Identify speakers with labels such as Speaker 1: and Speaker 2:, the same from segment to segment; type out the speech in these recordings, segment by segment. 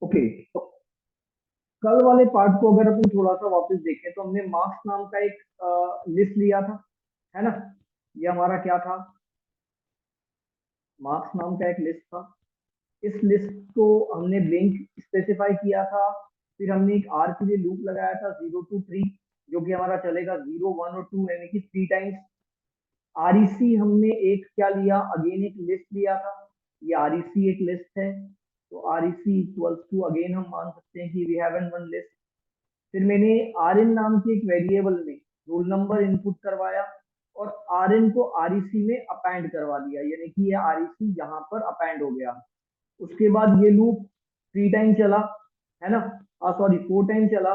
Speaker 1: Okay, तो कल वाले पार्ट को अगर अपन थोड़ा सा वापस देखें तो हमने मार्क्स नाम का एक लिस्ट लिया था, है ना। ये हमारा क्या था? मार्क्स नाम का एक लिस्ट था। इस लिस्ट को हमने ब्लिंक स्पेसिफाई किया था। फिर हमने एक आर के लिए लूप लगाया था 0 to 3, जो कि हमारा चलेगा 0 1 और 2 यानी कि 3 टाइम्स। आरईसी हमने एक क्या लिया, अगेन एक लिस्ट लिया था। ये आरईसी एक लिस्ट है, तो आरईसी इक्वल्स टू अगेन हम मान सकते हैं कि we have an one list. फिर मैंने आर इन नाम की एक वेरिएबल में रोल नंबर इनपुट करवाया और आर इन को आरईसी में अपेंड करवा दिया, यानी कि ये आरईसी यहाँ पर अपेंड हो गया। उसके बाद ये लूप 3 टाइम चला, है ना। सॉरी, 4 टाइम चला।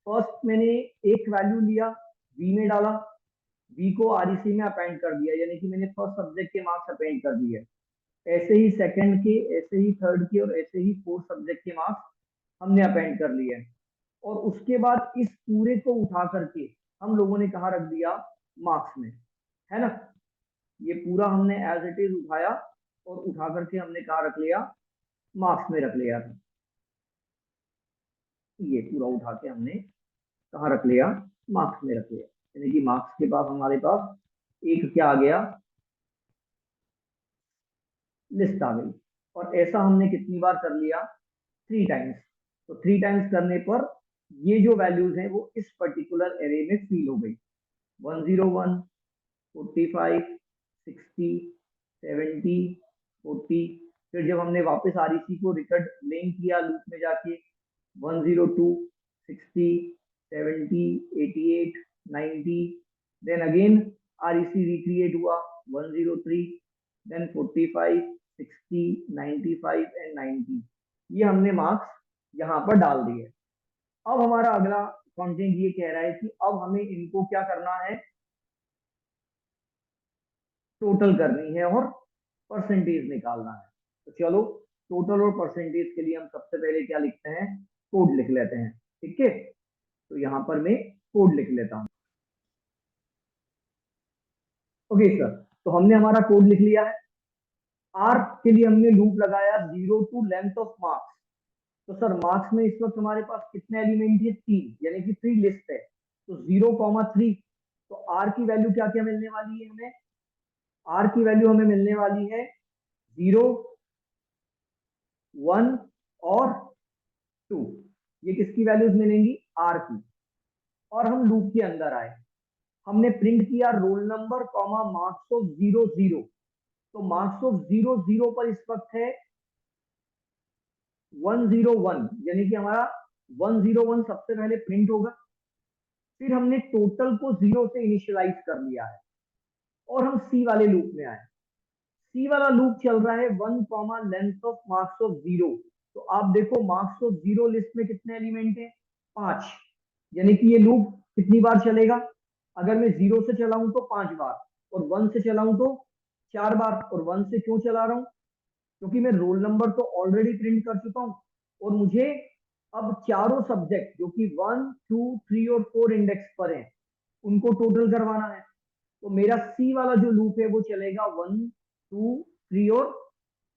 Speaker 1: फर्स्ट मैंने एक वैल्यू लिया, वी में डाला, वी को आरईसी में अपेंड कर दिया, यानी कि मैंने फर्स्ट सब्जेक्ट के मार्क्स अपेंड कर दिए। ऐसे ही सेकंड के, ऐसे ही थर्ड के और ऐसे ही फोर्थ सब्जेक्ट के मार्क्स हमने अपेंड कर लिए। और उसके बाद इस पूरे को उठा करके हम लोगों ने कहा रख दिया, मार्क्स में, है ना। ये पूरा हमने एज इट इज उठाया और उठा करके हमने कहा रख लिया, मार्क्स में रख लिया था। ये पूरा उठा के हमने कहा रख लिया, मार्क्स में रख लिया, यानी कि मार्क्स के पास हमारे पास एक क्या आ गया, लिस्ट आ गई। और ऐसा हमने कितनी बार कर लिया? 3 टाइम्स। तो 3 टाइम्स करने पर ये जो वैल्यूज हैं वो इस पर्टिकुलर एरे में फिल हो गई। 101, 45, 60, 70, 40। फिर जब हमने वापस आरईसी को रिकॉर्ड लिंक किया लूप में जाके, 102, 60, 70, 88, 90, देन अगेन आरईसी रिक्रिएट हुआ, 103, देन 45, 60, 95 एंड 90। ये हमने मार्क्स यहाँ पर डाल दिए। अब हमारा अगला कंटेंट ये कह रहा है कि अब हमें इनको क्या करना है, टोटल करनी है और परसेंटेज निकालना है। तो चलो, टोटल और परसेंटेज के लिए हम सबसे पहले क्या लिखते हैं, कोड लिख लेते हैं। ठीक है, तो यहाँ पर मैं कोड लिख लेता हूँ। ओके सर, तो हमने हमारा कोड लिख लिया है। आर के लिए हमने लूप लगाया 0 to लेंथ ऑफ मार्क्स। तो सर मार्क्स में इस वक्त हमारे पास कितने एलिमेंट है? 3, यानी कि 3 लिस्ट है। तो 0, 3। तो आर की वैल्यू क्या क्या मिलने वाली है हमें? आर की वैल्यू हमें मिलने वाली है 0, 1 और 2। ये किसकी वैल्यूज मिलेंगी? आर की। और हम लूप के अंदर आए, हमने प्रिंट किया roll number comma marks of 0 0। तो मार्क्स ऑफ 0 0 पर इस वक्त है 101, यानी कि हमारा 101 सबसे पहले प्रिंट होगा। फिर हमने टोटल को 0 से इनिशियलाइज कर लिया है और हम सी वाले लूप में आए। सी वाला लूप चल रहा है 1, लेंथ ऑफ मार्क्स ऑफ 0। तो आप देखो मार्क्स ऑफ 0 लिस्ट में कितने एलिमेंट है? 5। यानी कि ये लूप कितनी बार चलेगा? अगर मैं 0 से चलाऊं तो 5 बार, और 1 से चलाऊं तो 4 बार। और 1 से क्यों चला रहा हूं? क्योंकि मैं रोल नंबर तो ऑलरेडी प्रिंट कर चुका हूं और मुझे अब चारों सब्जेक्ट जो कि 1, 2, 3 और 4 इंडेक्स पर हैं उनको टोटल करवाना है। तो मेरा सी वाला जो लूप है वो चलेगा 1, 2, 3 और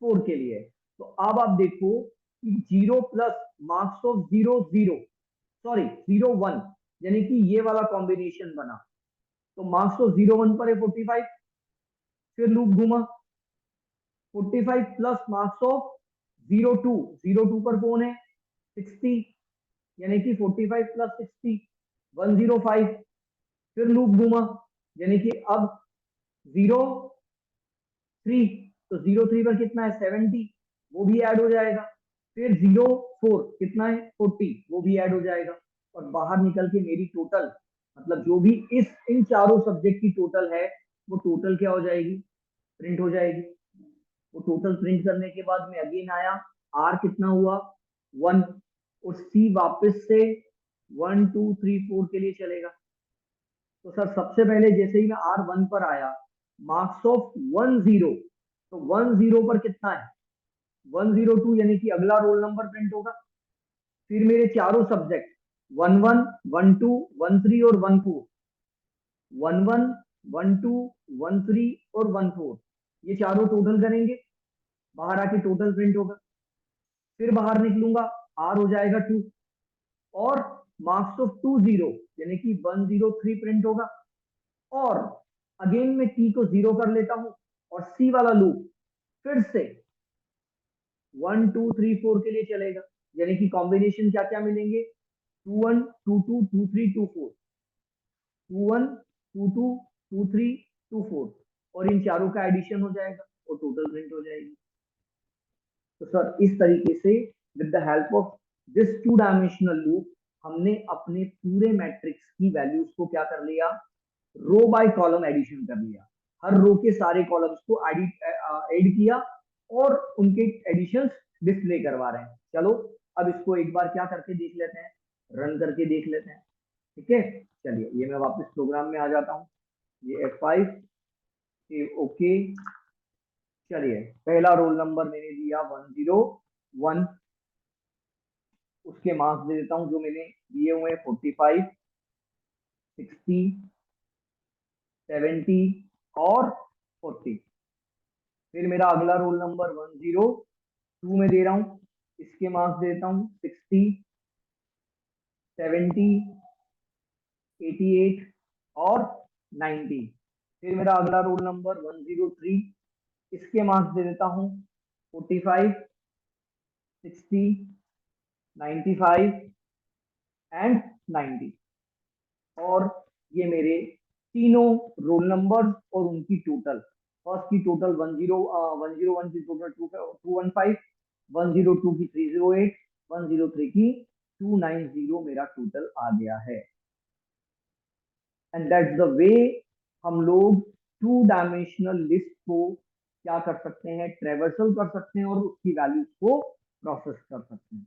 Speaker 1: 4 के लिए। तो अब आप देखो कि 0 प्लस मार्क्स ऑफ 0 0, सॉरी 0 1, यानी कि ये वाला कॉम्बिनेशन बना। तो मार्क्स ऑफ 0 1 पर है 45। फिर लूप घूमा, 45 प्लस मार्क्स ऑफ 0 2, 0 2 पर कौन है? 60, यानी कि 45 प्लस 60, 105। फिर लूप घूमा, यानी कि अब 0 3, तो 0 3 पर कितना है? 70, वो भी ऐड हो जाएगा। फिर 0 4 कितना है? 40, वो भी ऐड हो जाएगा। और बाहर निकल के मेरी टोटल, मतलब जो भी इस इन चारों सब्जेक्ट की टोटल है वो टोटल क्या हो जाएगी? प्रिंट हो जाएगी। वो टोटल प्रिंट करने के बाद में अगेन आया, आर कितना हुआ? 1। और सी वापस से 1 2 3 4 के लिए चलेगा। तो सर सबसे पहले जैसे ही मैं R1 पर आया, मार्क्स ऑफ 10, तो 10 पर कितना है? 102, यानी कि अगला रोल नंबर प्रिंट होगा। फिर मेरे चारों सब्जेक्ट 11, 12, 13 और 14, 11, 12, 13 और 14, ये चारों टोटल करेंगे, बाहर आके टोटल प्रिंट होगा। फिर बाहर निकलूंगा, आर हो जाएगा 2, और मार्क्स ऑफ 20 यानी कि 103 प्रिंट होगा। और अगेन मैं टी को 0 कर लेता हूं, और सी वाला लूप फिर से 1 2 3 4 के लिए चलेगा, यानी कि कॉम्बिनेशन क्या क्या मिलेंगे, 2 1 2 2 2 3 2 4, 2 1 2 2 2 3 2 4, और इन चारों का एडिशन हो जाएगा और टोटल प्रिंट हो जाएगी। तो सर इस तरीके से with the help of this 2 dimensional loop हमने अपने पूरे मैट्रिक्स की वैल्यूज को क्या कर लिया, रो बाय कॉलम एडिशन कर लिया। हर रो के सारे कॉलम्स को ऐड किया और उनके एडिशंस डिस्प्ले करवा रहे हैं। चलो अब इसको एक बार क्या करके देख लेते हैं, रन करके देख लेते हैं। ठीक है, चलिए ये मैं वापस प्रोग्राम में आ जाता हूँ, ये F5 ओके। चलिए पहला रोल नंबर मैंने दिया 101, उसके मार्क्स दे देता हूँ जो मैंने दिए हुए 45 60 70 और 40। फिर मेरा अगला रोल नंबर 102 में दे रहा हूँ, इसके मार्क्स देता हूँ 60 70 88 और 90। फिर मेरा अगला रोल नंबर 103, इसके मार्क्स दे देता हूँ 45 60 95 एंड 90। और ये मेरे तीनों रोल नंबर और उनकी टोटल, फर्स्ट की टोटल 101 की टोटल 215, 102 की 308, 103 की 290 मेरा टोटल आ गया है। एंड दैट्स द वे हम लोग 2 डायमेंशनल लिस्ट को क्या कर सकते हैं, ट्रेवर्सल कर सकते हैं और उसकी वैल्यूज को प्रोसेस कर सकते हैं।